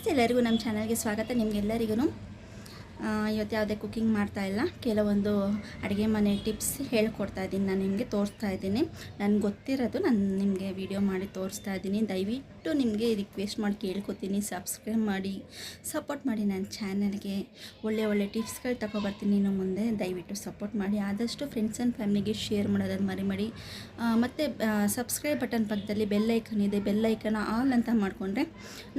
ನಮಸ್ತೆ ಎಲ್ಲರಿಗೂ ನಮ್ಮ ಚಾನಲ್ಗೆ ಸ್ವಾಗತ. ನಿಮಗೆಲ್ಲರಿಗೂ ಇವತ್ತು ಯಾವುದೇ ಕುಕ್ಕಿಂಗ್ ಮಾಡ್ತಾಯಿಲ್ಲ, ಕೆಲವೊಂದು ಅಡುಗೆ ಮನೆ ಟಿಪ್ಸ್ ಹೇಳ್ಕೊಡ್ತಾ ಇದ್ದೀನಿ. ನಾನು ನಿಮಗೆ ತೋರಿಸ್ತಾ ಇದ್ದೀನಿ, ನನಗೆ ಗೊತ್ತಿರೋದು ನಾನು ನಿಮಗೆ ವಿಡಿಯೋ ಮಾಡಿ ತೋರಿಸ್ತಾ ಇದ್ದೀನಿ. ದಯವಿಟ್ಟು ನಿಮಗೆ ರಿಕ್ವೆಸ್ಟ್ ಮಾಡಿ ಕೇಳ್ಕೊತೀನಿ, ಸಬ್ಸ್ಕ್ರೈಬ್ ಮಾಡಿ ಸಪೋರ್ಟ್ ಮಾಡಿ. ನನ್ನ ಚಾನಲ್ಗೆ ಒಳ್ಳೆ ಟಿಪ್ಸ್ಗಳು ತಗೊಬರ್ತೀನಿ ಇನ್ನು ಮುಂದೆ. ದಯವಿಟ್ಟು ಸಪೋರ್ಟ್ ಮಾಡಿ. ಆದಷ್ಟು ಫ್ರೆಂಡ್ಸ್ ಆ್ಯಂಡ್ ಫ್ಯಾಮಿಲಿಗೆ ಶೇರ್ ಮಾಡೋದನ್ನು ಮರಿಬೇಡಿ. ಮತ್ತು ಸಬ್ಸ್ಕ್ರೈಬ್ ಬಟನ್ ಪಕ್ಕದಲ್ಲಿ ಬೆಲ್ ಐಕನ್ ಇದೆ, ಬೆಲ್ ಐಕನ್ ಆಲ್ ಅಂತ ಮಾಡಿಕೊಂಡ್ರೆ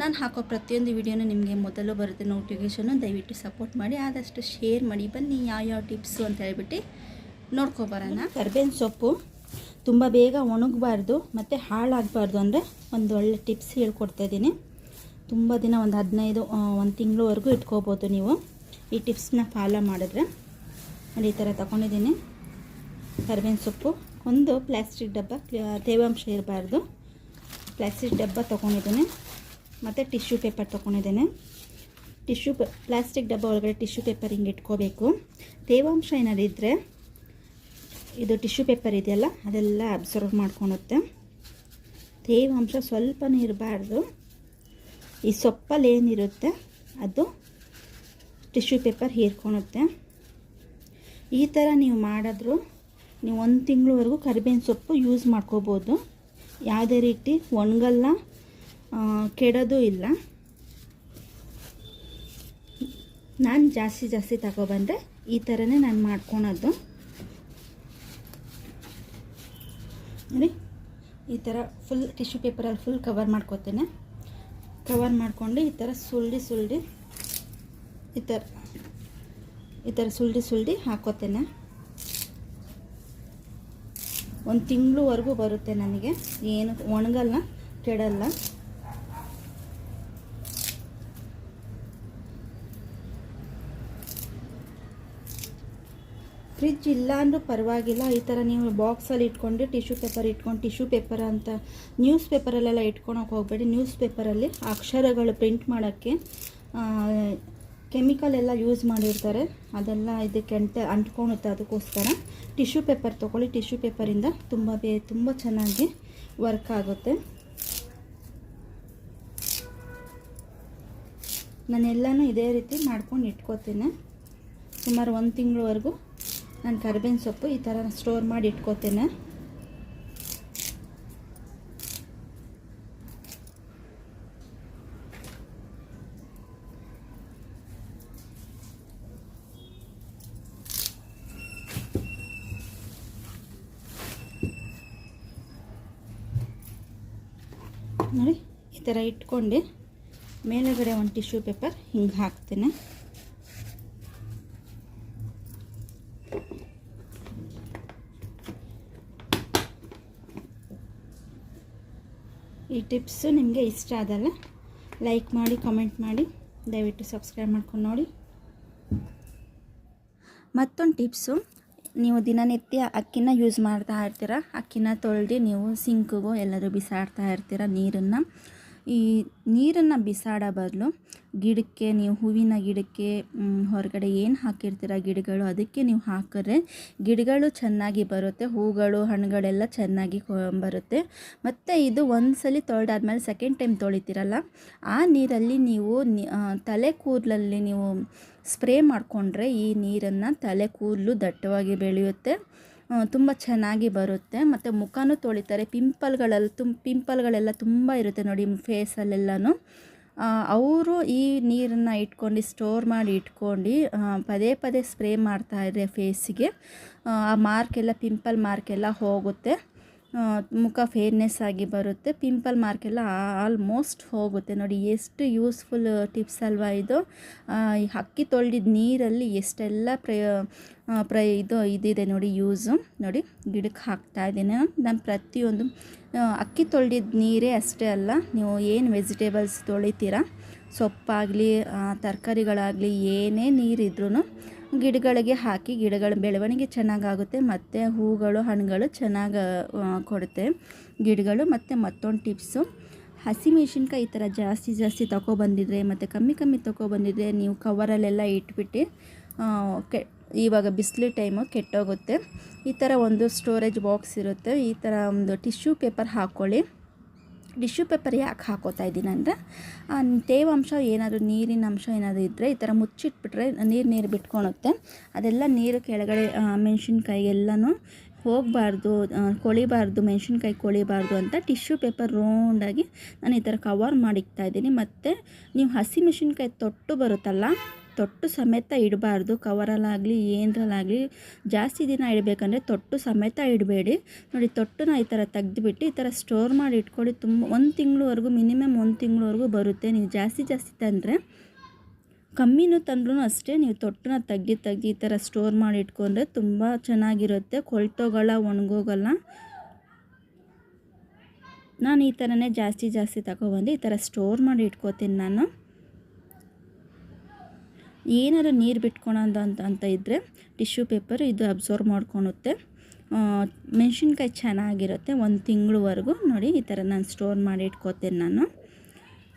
ನಾನು ಹಾಕೋ ಪ್ರತಿಯೊಂದು ವಿಡಿಯೋನೂ ನಿಮಗೆ ಮೊದಲು ಬರುತ್ತೆ ನೋಟಿಫಿಕೇಷನು. ದಯವಿಟ್ಟು ಸಪೋರ್ಟ್ ಮಾಡಿ, ಆದಷ್ಟು ಶೇರ್ ಮಾಡಿ. ಬನ್ನಿ ಯಾವ ಟಿಪ್ಸು ಅಂತ ಹೇಳ್ಬಿಟ್ಟು ನೋಡ್ಕೊಬರೋಣ. ಕರ್ಬೇವಿನ ಸೊಪ್ಪು ತುಂಬ ಬೇಗ ಒಣಗಬಾರ್ದು ಮತ್ತು ಹಾಳಾಗಬಾರ್ದು ಅಂದರೆ ಒಂದು ಒಳ್ಳೆ ಟಿಪ್ಸ್ ಹೇಳ್ಕೊಡ್ತಾಯಿದ್ದೀನಿ. ತುಂಬ ದಿನ ಒಂದು 15 ತಿಂಗಳವರೆಗೂ ಇಟ್ಕೋಬೋದು ನೀವು ಈ ಟಿಪ್ಸ್ನ ಫಾಲೋ ಮಾಡಿದ್ರೆ. ಈ ಥರ ತಗೊಂಡಿದ್ದೀನಿ ಕರ್ಬೇವಿನ ಸೊಪ್ಪು. ಒಂದು ಪ್ಲಾಸ್ಟಿಕ್ ಡಬ್ಬ, ತೇವಾಂಶ ಇರಬಾರ್ದು ಪ್ಲಾಸ್ಟಿಕ್ ಡಬ್ಬ ತೊಗೊಂಡಿದ್ದೀನಿ. ಮತ್ತು ಟಿಶ್ಯೂ ಪೇಪರ್ ತೊಗೊಂಡಿದ್ದೇನೆ. ಪ್ಲಾಸ್ಟಿಕ್ ಡಬ್ಬ ಒಳಗಡೆ ಟಿಶ್ಯೂ ಪೇಪರ್ ಹಿಂಗೆ ಇಟ್ಕೋಬೇಕು. ತೇವಾಂಶ ಏನಾದ್ರು ಇದ್ದರೆ ಇದು ಟಿಶ್ಯೂ ಪೇಪರ್ ಇದೆಯಲ್ಲ ಅದೆಲ್ಲ ಅಬ್ಸರ್ವ್ ಮಾಡ್ಕೊಳುತ್ತೆ. ತೇವಾಂಶ ಸ್ವಲ್ಪನೂ ಇರಬಾರ್ದು. ಈ ಸೊಪ್ಪಲ್ಲಿ ಏನಿರುತ್ತೆ ಅದು ಟಿಶ್ಯೂ ಪೇಪರ್ ಹೀರ್ಕೊಳುತ್ತೆ. ಈ ಥರ ನೀವು ಮಾಡಿದ್ರು ನೀವು 1 ತಿಂಗಳವರೆಗೂ ಕರಿಬೇವಿನ ಸೊಪ್ಪು ಯೂಸ್ ಮಾಡ್ಕೋಬೋದು. ಯಾವುದೇ ರೀತಿ ಒಣಗಲ್ಲ, ಕೆಡೋದು ಇಲ್ಲ. ನಾನು ಜಾಸ್ತಿ ತಗೊಬಂದರೆ ಈ ಥರನೇ ನಾನು ಮಾಡ್ಕೊಳೋದು. ನೋಡಿ, ಈ ಥರ ಫುಲ್ ಟಿಶ್ಯೂ ಪೇಪರಲ್ಲಿ ಫುಲ್ ಕವರ್ ಮಾಡ್ಕೋತೇನೆ. ಕವರ್ ಮಾಡಿಕೊಂಡು ಈ ಥರ ಸುಲ್ಡಿ ಈ ಥರ ಸುಲ್ಡಿ ಹಾಕೋತೇನೆ. 1 ತಿಂಗಳವರೆಗೂ ಬರುತ್ತೆ ನನಗೆ, ಏನು ಒಣಗಲ್ಲ, ಕೆಡಲ್ಲ. ಫ್ರಿಜ್ ಇಲ್ಲ ಅಂದರೂ ಪರವಾಗಿಲ್ಲ, ಈ ಥರ ನೀವು ಬಾಕ್ಸಲ್ಲಿ ಇಟ್ಕೊಂಡು ಟಿಶ್ಯೂ ಪೇಪರ್ ಅಂತ ನ್ಯೂಸ್ ಪೇಪರಲ್ಲೆಲ್ಲ ಇಟ್ಕೊಳಕ್ಕೆ ಹೋಗಬೇಡಿ. ನ್ಯೂಸ್ ಪೇಪರಲ್ಲಿ ಅಕ್ಷರಗಳು ಪ್ರಿಂಟ್ ಮಾಡೋಕ್ಕೆ ಕೆಮಿಕಲ್ ಎಲ್ಲ ಯೂಸ್ ಮಾಡಿರ್ತಾರೆ, ಅದೆಲ್ಲ ಇದಕ್ಕೆ ಅಂಟ್ಕೊಳುತ್ತೆ. ಅದಕ್ಕೋಸ್ಕರ ಟಿಶ್ಯೂ ಪೇಪರ್ ತೊಗೊಳ್ಳಿ. ಟಿಶ್ಯೂ ಪೇಪರಿಂದ ತುಂಬ ಚೆನ್ನಾಗಿ ವರ್ಕ್ ಆಗುತ್ತೆ. ನಾನೆಲ್ಲನೂ ಇದೇ ರೀತಿ ಮಾಡ್ಕೊಂಡು ಇಟ್ಕೋತೀನಿ. ಸುಮಾರು 1 ತಿಂಗಳವರೆಗೂ ನಾನು ಕರಿಬೇವಿನ ಸೊಪ್ಪು ಈ ಥರ ಸ್ಟೋರ್ ಮಾಡಿ ಇಟ್ಕೋತೇನೆ. ನೋಡಿ, ಈ ಥರ ಇಟ್ಕೊಂಡು ಮೇಲುಗಡೆ ಒಂದು ಟಿಶ್ಯೂ ಪೇಪರ್ ಹಿಂಗೆ ಹಾಕ್ತೇನೆ. ಈ ಟಿಪ್ಸು ನಿಮಗೆ ಇಷ್ಟ ಆದಲ್ಲ ಲೈಕ್ ಮಾಡಿ, ಕಮೆಂಟ್ ಮಾಡಿ, ದಯವಿಟ್ಟು ಸಬ್ಸ್ಕ್ರೈಬ್ ಮಾಡ್ಕೊಂಡು ನೋಡಿ. ಮತ್ತೊಂದು ಟಿಪ್ಸು, ನೀವು ದಿನನಿತ್ಯ ಅಕ್ಕಿನ ಯೂಸ್ ಮಾಡ್ತಾ ಇರ್ತೀರ. ಅಕ್ಕಿನ ತೊಳೆದು ನೀವು ಸಿಂಕ್ಗೂ ಎಲ್ಲರೂ ಬಿಸಾಡ್ತಾ ಇರ್ತೀರ ನೀರನ್ನು. ಈ ನೀರನ್ನು ಬಿಸಾಡೋ ಬದಲು ಗಿಡಕ್ಕೆ, ನೀವು ಹೂವಿನ ಗಿಡಕ್ಕೆ ಹೊರಗಡೆ ಏನು ಹಾಕಿರ್ತೀರ ಗಿಡಗಳು, ಅದಕ್ಕೆ ನೀವು ಹಾಕಿದ್ರೆ ಗಿಡಗಳು ಚೆನ್ನಾಗಿ ಬರುತ್ತೆ, ಹೂಗಳು ಹಣ್ಣುಗಳೆಲ್ಲ ಚೆನ್ನಾಗಿ ಬರುತ್ತೆ. ಮತ್ತು ಇದು ಒಂದ್ಸಲಿ ತೊಳೆದಾದ್ಮೇಲೆ ಸೆಕೆಂಡ್ ಟೈಮ್ ತೊಳಿತೀರಲ್ಲ, ಆ ನೀರಲ್ಲಿ ನೀವು ತಲೆ ಕೂದಲಲ್ಲಿ ನೀವು ಸ್ಪ್ರೇ ಮಾಡಿಕೊಂಡ್ರೆ ಈ ನೀರನ್ನು ತಲೆ ಕೂದಲು ದಟ್ಟವಾಗಿ ಬೆಳೆಯುತ್ತೆ, ತುಂಬ ಚೆನ್ನಾಗಿ ಬರುತ್ತೆ. ಮತ್ತು ಮುಖನೂ ತೊಳಿತಾರೆ. ಪಿಂಪಲ್ಗಳೆಲ್ಲ ತುಂಬ ಇರುತ್ತೆ ನೋಡಿ ಫೇಸಲ್ಲೆಲ್ಲನೂ. ಅವರು ಈ ನೀರನ್ನು ಇಟ್ಕೊಂಡು ಸ್ಟೋರ್ ಮಾಡಿ ಇಟ್ಕೊಂಡು ಪದೇ ಸ್ಪ್ರೇ ಮಾಡ್ತಾಯಿದ್ರೆ ಫೇಸಿಗೆ ಆ ಮಾರ್ಕೆಲ್ಲ, ಪಿಂಪಲ್ ಮಾರ್ಕೆಲ್ಲ ಹೋಗುತ್ತೆ, ಮುಖ ಫೇರ್ನೆಸ್ ಆಗಿ ಬರುತ್ತೆ, ಪಿಂಪಲ್ ಮಾರ್ಕೆಲ್ಲ ಆಲ್ಮೋಸ್ಟ್ ಹೋಗುತ್ತೆ. ನೋಡಿ ಎಷ್ಟು ಯೂಸ್ಫುಲ್ ಟಿಪ್ಸ್ ಅಲ್ವಾ ಇದು. ಅಕ್ಕಿ ತೊಳೆದಿದ್ದ ನೀರಲ್ಲಿ ಎಷ್ಟೆಲ್ಲ ಇದಿದೆ ನೋಡಿ ಯೂಸು. ನೋಡಿ, ಗಿಡಕ್ಕೆ ಹಾಕ್ತಾಯಿದ್ದೀನಿ ನಾನು ಪ್ರತಿಯೊಂದು. ಅಕ್ಕಿ ತೊಳೆದಿದ್ದ ನೀರೇ ಅಷ್ಟೇ ಅಲ್ಲ, ನೀವು ಏನು ವೆಜಿಟೇಬಲ್ಸ್ ತೊಳಿತೀರ, ಸೊಪ್ಪಾಗಲಿ ತರಕಾರಿಗಳಾಗಲಿ ಏನೇ ನೀರಿದ್ರೂ ಗಿಡಗಳಿಗೆ ಹಾಕಿ ಗಿಡಗಳ ಬೆಳವಣಿಗೆ ಚೆನ್ನಾಗಾಗುತ್ತೆ ಮತ್ತು ಹೂಗಳು ಹಣ್ಣುಗಳು ಚೆನ್ನಾಗಿ ಕೊಡುತ್ತೆ ಗಿಡಗಳು. ಮತ್ತು ಮತ್ತೊಂದು ಟಿಪ್ಸು, ಹಸಿಮೆಣಸಿನ್ಕಾಯಿ ಈ ಥರ ಜಾಸ್ತಿ ತೊಗೊಬಂದಿದ್ರೆ ಮತ್ತು ಕಮ್ಮಿ ತೊಗೊಬಂದಿದ್ರೆ ನೀವು ಕವರಲ್ಲೆಲ್ಲ ಇಟ್ಬಿಟ್ಟು ಇವಾಗ ಬಿಸಿಲು ಟೈಮು ಕೆಟ್ಟೋಗುತ್ತೆ. ಈ ಥರ ಒಂದು ಸ್ಟೋರೇಜ್ ಬಾಕ್ಸ್ ಇರುತ್ತೆ, ಈ ಥರ ಒಂದು ಟಿಶ್ಯೂ ಪೇಪರ್ ಹಾಕ್ಕೊಳ್ಳಿ. ಟಿಶ್ಯೂ ಪೇಪರ್ ಯಾಕೆ ಹಾಕೋತಾ ಇದ್ದೀನಿ ಅಂದರೆ ತೇವಾಂಶ ಏನಾದರೂ ನೀರಿನ ಅಂಶ ಏನಾದರೂ ಇದ್ದರೆ ಈ ಥರ ಮುಚ್ಚಿಟ್ಬಿಟ್ರೆ ನೀರು ಬಿಟ್ಕೊಳುತ್ತೆ. ಅದೆಲ್ಲ ನೀರು ಕೆಳಗಡೆ ಮೆಣಸಿನ್ಕಾಯಿ ಎಲ್ಲನೂ ಹೋಗಬಾರ್ದು, ಕೊಳಿಬಾರ್ದು, ಮೆಣಸಿನ್ಕಾಯಿ ಕೊಳಿಬಾರ್ದು ಅಂತ ಟಿಶ್ಯೂ ಪೇಪರ್ ರೌಂಡಾಗಿ ನಾನು ಈ ಥರ ಕವರ್ ಮಾಡಿಕ್ತಾ ಇದ್ದೀನಿ. ಮತ್ತು ನೀವು ಹಸಿ ಮೆಣಸಿನ್ಕಾಯಿ ತೊಟ್ಟು ಬರುತ್ತಲ್ಲ, ತೊಟ್ಟು ಸಮೇತ ಇಡಬಾರ್ದು. ಕವರಲ್ಲಾಗಲಿ ಏನರಲ್ಲಾಗಲಿ ಜಾಸ್ತಿ ದಿನ ಇಡಬೇಕಂದ್ರೆ ತೊಟ್ಟು ಸಮೇತ ಇಡಬೇಡಿ. ನೋಡಿ, ತೊಟ್ಟನ್ನ ಈ ಥರ ತೆಗೆದುಬಿಟ್ಟು ಈ ಥರ ಸ್ಟೋರ್ ಮಾಡಿ ಇಟ್ಕೊಳ್ಳಿ. ತುಂಬ 1 ತಿಂಗಳವರೆಗೂ, ಮಿನಿಮಮ್ 1 ತಿಂಗಳವರೆಗೂ ಬರುತ್ತೆ. ನೀವು ಜಾಸ್ತಿ ತಂದರೆ, ಕಮ್ಮಿನೂ ತಂದ್ರೂ ಅಷ್ಟೇ, ನೀವು ತೊಟ್ಟನ್ನ ತೆಗ್ದು ಈ ಥರ ಸ್ಟೋರ್ ಮಾಡಿ ಇಟ್ಕೊಂಡ್ರೆ ತುಂಬ ಚೆನ್ನಾಗಿರುತ್ತೆ. ಕೊಳ್ತೋಗಲ್ಲ, ಒಣಗೋಗಲ್ಲ. ನಾನು ಈ ಥರನೇ ಜಾಸ್ತಿ ತಗೊಬಂದು ಈ ಥರ ಸ್ಟೋರ್ ಮಾಡಿ ಇಟ್ಕೋತೀನಿ. ನಾನು ಏನಾದ್ರು ನೀರು ಬಿಟ್ಕೊಳೋದು ಅಂತ ಇದ್ದರೆ ಟಿಶ್ಯೂ ಪೇಪರ್ ಇದು ಅಬ್ಸರ್ವ್ ಮಾಡ್ಕೊಳುತ್ತೆ. ಮೆಣಸಿನ್ಕಾಯಿ ಚೆನ್ನಾಗಿರುತ್ತೆ 1 ತಿಂಗಳವರೆಗೂ. ನೋಡಿ, ಈ ಥರ ನಾನು ಸ್ಟೋರ್ ಮಾಡಿ ಇಟ್ಕೋತೀನಿ ನಾನು.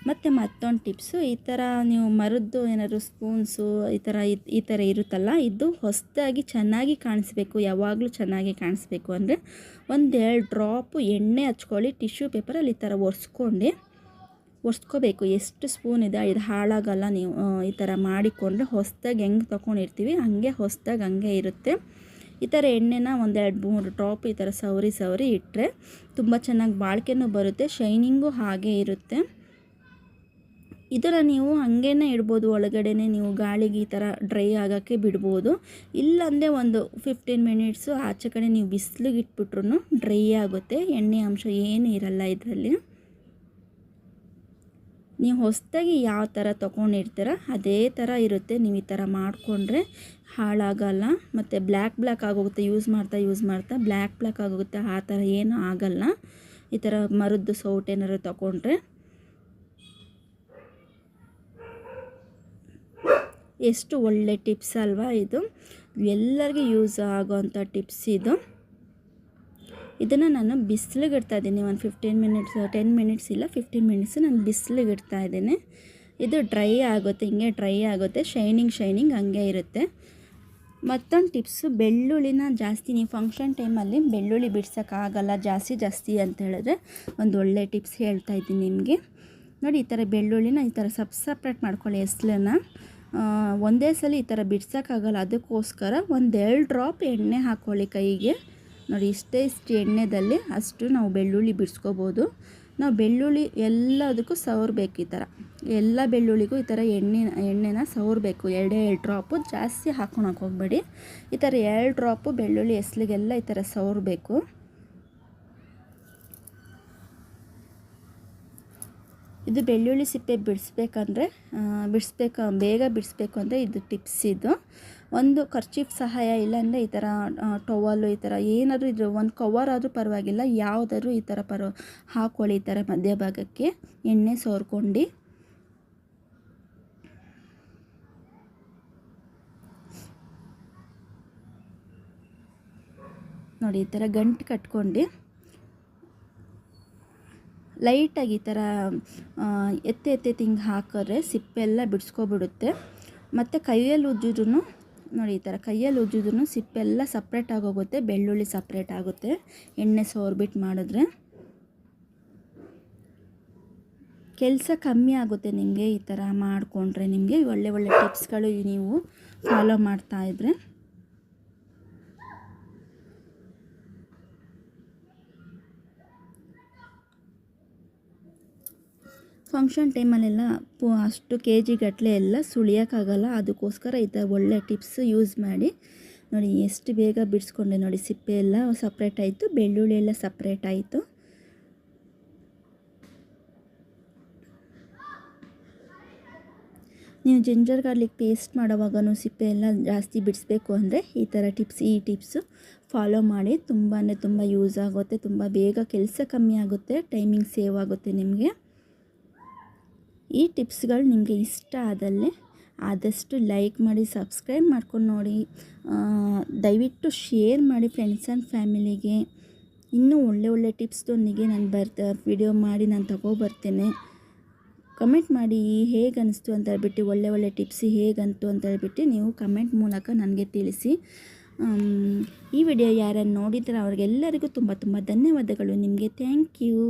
ಮತ್ತು ಮತ್ತೊಂದು ಟಿಪ್ಸು, ಈ ಥರ ನೀವು ಮರದ್ದು ಏನಾದ್ರು ಸ್ಪೂನ್ಸು ಈ ಥರ ಇರುತ್ತಲ್ಲ, ಇದು ಹೊಸದಾಗಿ ಚೆನ್ನಾಗಿ ಕಾಣಿಸ್ಬೇಕು, ಯಾವಾಗಲೂ ಚೆನ್ನಾಗಿ ಕಾಣಿಸ್ಬೇಕು ಅಂದರೆ 1-2 ಡ್ರಾಪು ಎಣ್ಣೆ ಹಚ್ಕೊಳ್ಳಿ. ಟಿಶ್ಯೂ ಪೇಪರಲ್ಲಿ ಈ ಥರ ಒರೆಸ್ಕೋಬೇಕು. ಎಷ್ಟು ಸ್ಪೂನ್ ಇದೆ ಇದು ಹಾಳಾಗಲ್ಲ. ನೀವು ಈ ಥರ ಮಾಡಿಕೊಂಡ್ರೆ ಹೊಸದಾಗಿ ಹೆಂಗೆ ತೊಗೊಂಡಿರ್ತೀವಿ ಹಂಗೆ ಇರುತ್ತೆ. ಈ ಥರ ಎಣ್ಣೆನ 1-2-3 ಡ್ರಾಪ್ ಈ ಥರ ಸವರಿ ಇಟ್ಟರೆ ತುಂಬ ಚೆನ್ನಾಗಿ ಬಾಳಿಕೆನೂ ಬರುತ್ತೆ, ಶೈನಿಂಗು ಹಾಗೆ ಇರುತ್ತೆ. ಇದರ ನೀವು ಹಾಗೇ ಇಡ್ಬೋದು, ಒಳಗಡೆನೇ ನೀವು ಗಾಳಿಗೆ ಈ ಥರ ಡ್ರೈ ಆಗೋಕ್ಕೆ ಬಿಡ್ಬೋದು. ಇಲ್ಲಾಂದರೆ ಒಂದು 15 ಮಿನಿಟ್ಸು ಆಚೆ ಕಡೆ ನೀವು ಬಿಸಿಲಿಗೆ ಇಟ್ಬಿಟ್ರು ಡ್ರೈ ಆಗುತ್ತೆ. ಎಣ್ಣೆ ಅಂಶ ಏನೂ ಇರಲ್ಲ ಇದರಲ್ಲಿ. ನೀವು ಹೊಸದಾಗಿ ಯಾವ ಥರ ತೊಗೊಂಡಿರ್ತೀರ ಅದೇ ಥರ ಇರುತ್ತೆ. ನೀವು ಈ ಥರ ಮಾಡಿಕೊಂಡ್ರೆ ಹಾಳಾಗಲ್ಲ. ಮತ್ತು ಬ್ಲ್ಯಾಕ್ ಆಗೋಗುತ್ತೆ, ಯೂಸ್ ಮಾಡ್ತಾ ಬ್ಲ್ಯಾಕ್ ಆಗೋಗುತ್ತೆ. ಆ ಥರ ಏನೂ ಆಗಲ್ಲ ಈ ಥರ ಮರದ್ದು ಸೌಟು ಏನಾದ್ರು ತೊಗೊಂಡ್ರೆ. ಎಷ್ಟು ಒಳ್ಳೆ ಟಿಪ್ಸ್ ಅಲ್ವಾ ಇದು, ಎಲ್ಲರಿಗೂ ಯೂಸ್ ಆಗೋವಂಥ ಟಿಪ್ಸ್ ಇದು. ಇದನ್ನು ನಾನು ಬಿಸಿಲಿಗೆ ಇಡ್ತಾಯಿದ್ದೀನಿ ಒಂದು 15 ಮಿನಿಟ್ಸ್, 10 ಮಿನಿಟ್ಸ್ ಇಲ್ಲ 15 ಮಿನಿಟ್ಸ್ ನಾನು ಬಿಸಿಲಿಗೆ ಇಡ್ತಾಯಿದ್ದೀನಿ. ಇದು ಡ್ರೈ ಆಗುತ್ತೆ, ಹಿಂಗೆ ಡ್ರೈ ಆಗುತ್ತೆ, ಶೈನಿಂಗ್ ಹಂಗೆ ಇರುತ್ತೆ. ಮತ್ತೊಂದು ಟಿಪ್ಸು, ಬೆಳ್ಳುಳ್ಳಿನ ಜಾಸ್ತಿ ನೀವು ಫಂಕ್ಷನ್ ಟೈಮಲ್ಲಿ ಬೆಳ್ಳುಳ್ಳಿ ಬಿಡ್ಸೋಕ್ಕಾಗಲ್ಲ ಜಾಸ್ತಿ ಅಂತ ಹೇಳಿದ್ರೆ ಒಂದು ಒಳ್ಳೆ ಟಿಪ್ಸ್ ಹೇಳ್ತಾ ಇದ್ದೀನಿ ನಿಮಗೆ. ನೋಡಿ, ಈ ಥರ ಬೆಳ್ಳುಳ್ಳಿನ ಈ ಥರ ಸಪ್ರೇಟ್ ಮಾಡ್ಕೊಳ್ಳಿ. ಎಸ್ಲನ್ನ ಒಂದೇ ಸಲ ಈ ಥರ ಬಿಡ್ಸೋಕ್ಕಾಗಲ್ಲ, ಅದಕ್ಕೋಸ್ಕರ 1-2 ಡ್ರಾಪ್ ಎಣ್ಣೆ ಹಾಕ್ಕೊಳ್ಳಿ ಕೈಗೆ. ನೋಡಿ, ಇಷ್ಟು ಎಣ್ಣೆದಲ್ಲಿ ಅಷ್ಟು ನಾವು ಬೆಳ್ಳುಳ್ಳಿ ಬಿಡಿಸ್ಕೋಬೋದು. ನಾವು ಬೆಳ್ಳುಳ್ಳಿ ಎಲ್ಲದಕ್ಕೂ ಸವರಬೇಕು. ಈ ಥರ ಎಲ್ಲ ಬೆಳ್ಳುಳ್ಳಿಗೂ ಈ ಥರ ಎಣ್ಣೆನ ಸವರಬೇಕು. 2 ಡ್ರಾಪು, ಜಾಸ್ತಿ ಹಾಕ್ಕೊಳಕ್ಕೆ ಹೋಗಬೇಡಿ. ಈ ಥರ 2 ಡ್ರಾಪು ಬೆಳ್ಳುಳ್ಳಿ ಎಸ್ಲಿಗೆಲ್ಲ ಈ ಥರ ಸವರಬೇಕು. ಇದು ಬೆಳ್ಳುಳ್ಳಿ ಸಿಪ್ಪೆ ಬೇಗ ಬಿಡಿಸ್ಬೇಕು ಅಂದರೆ ಇದು ಟಿಪ್ಸ್. ಇದು ಒಂದು ಕರ್ಚೀಫ್ ಸಹಾಯ, ಇಲ್ಲಾಂದರೆ ಈ ಥರ ಟವಲ್ಲು, ಈ ಥರ ಏನಾದರೂ ಇದ್ರೆ ಒಂದು ಕವರ್ ಆದರೂ ಪರವಾಗಿಲ್ಲ, ಯಾವುದಾದ್ರೂ ಈ ಥರ ಹಾಕ್ಕೊಳ್ಳಿ. ಈ ಥರ ಮಧ್ಯಭಾಗಕ್ಕೆ ಎಣ್ಣೆ ಸವರ್ಕೊಂಡು ನೋಡಿ, ಈ ಥರ ಗಂಟು ಕಟ್ಕೊಂಡು ಲೈಟಾಗಿ ಈ ಥರ ಎತ್ತೆ ಹಿಂಗೆ ಹಾಕಿದ್ರೆ ಸಿಪ್ಪೆಲ್ಲ ಬಿಡಿಸ್ಕೊಬಿಡುತ್ತೆ. ಮತ್ತು ಕೈಯಲ್ಲಿ ಉಜ್ಜಿದ್ರೂ ನೋಡಿ, ಈ ಥರ ಕೈಯಲ್ಲಿ ಉಜ್ಜಿದ್ರೂ ಸಿಪ್ಪೆಲ್ಲ ಸಪ್ರೇಟ್ ಆಗೋಗುತ್ತೆ, ಬೆಳ್ಳುಳ್ಳಿ ಸಪ್ರೇಟ್ ಆಗುತ್ತೆ ಎಣ್ಣೆ ಸವರ್ಬಿಟ್ಟು ಮಾಡಿದ್ರೆ. ಕೆಲಸ ಕಮ್ಮಿ ಆಗುತ್ತೆ ನಿಮಗೆ ಈ ಥರ ಮಾಡಿಕೊಂಡ್ರೆ. ನಿಮಗೆ ಒಳ್ಳೆ ಟಿಪ್ಸ್ಗಳು ನೀವು ಫಾಲೋ ಮಾಡ್ತಾಯಿದ್ರೆ. ಫಂಕ್ಷನ್ ಟೈಮಲ್ಲೆಲ್ಲ ಅಷ್ಟು KG ಗಟ್ಟಲೆ ಎಲ್ಲ ಸುಳಿಯೋಕ್ಕಾಗಲ್ಲ, ಅದಕ್ಕೋಸ್ಕರ ಈ ಥರ ಒಳ್ಳೆ ಟಿಪ್ಸ್ ಯೂಸ್ ಮಾಡಿ. ನೋಡಿ, ಎಷ್ಟು ಬೇಗ ಬಿಡಿಸ್ಕೊಂಡೆ. ನೋಡಿ, ಸಿಪ್ಪೆ ಎಲ್ಲ ಸಪ್ರೇಟ್ ಆಯಿತು, ಬೆಳ್ಳುಳ್ಳಿ ಎಲ್ಲ ಸಪ್ರೇಟ್ ಆಯಿತು. ನೀವು ಜಿಂಜರ್ ಗಾರ್ಲಿಕ್ ಪೇಸ್ಟ್ ಮಾಡೋವಾಗೂ ಸಿಪ್ಪೆ ಎಲ್ಲ ಜಾಸ್ತಿ ಬಿಡಿಸ್ಬೇಕು ಅಂದರೆ ಈ ಟಿಪ್ಸು ಫಾಲೋ ಮಾಡಿ. ತುಂಬ ಯೂಸ್ ಆಗುತ್ತೆ, ತುಂಬ ಬೇಗ ಕೆಲಸ ಕಮ್ಮಿ ಆಗುತ್ತೆ, ಟೈಮಿಂಗ್ ಸೇವ್ ಆಗುತ್ತೆ ನಿಮಗೆ. ಈ ಟಿಪ್ಸ್ಗಳು ನಿಮಗೆ ಇಷ್ಟ ಆದಲ್ಲಿ ಆದಷ್ಟು ಲೈಕ್ ಮಾಡಿ, ಸಬ್ಸ್ಕ್ರೈಬ್ ಮಾಡ್ಕೊಂಡು ನೋಡಿ. ದಯವಿಟ್ಟು ಶೇರ್ ಮಾಡಿ ಫ್ರೆಂಡ್ಸ್ ಆ್ಯಂಡ್ ಫ್ಯಾಮಿಲಿಗೆ. ಇನ್ನೂ ಒಳ್ಳೆ ಟಿಪ್ಸ್ದೊಂದಿಗೆ ನಾನು ವಿಡಿಯೋ ಮಾಡಿ ನಾನು ತಗೊಬರ್ತೇನೆ. ಕಮೆಂಟ್ ಮಾಡಿ ಹೇಗೆ ಅನಿಸ್ತು ಅಂತ ಹೇಳ್ಬಿಟ್ಟು, ಒಳ್ಳೆ ಟಿಪ್ಸ್ ಹೇಗಂತು ಅಂತ ಹೇಳ್ಬಿಟ್ಟು ನೀವು ಕಮೆಂಟ್ ಮೂಲಕ ನನಗೆ ತಿಳಿಸಿ. ಈ ವಿಡಿಯೋ ಯಾರನ್ನು ನೋಡಿದ್ರೆ ಅವ್ರಿಗೆಲ್ಲರಿಗೂ ತುಂಬ ಧನ್ಯವಾದಗಳು ನಿಮಗೆ. Thank you.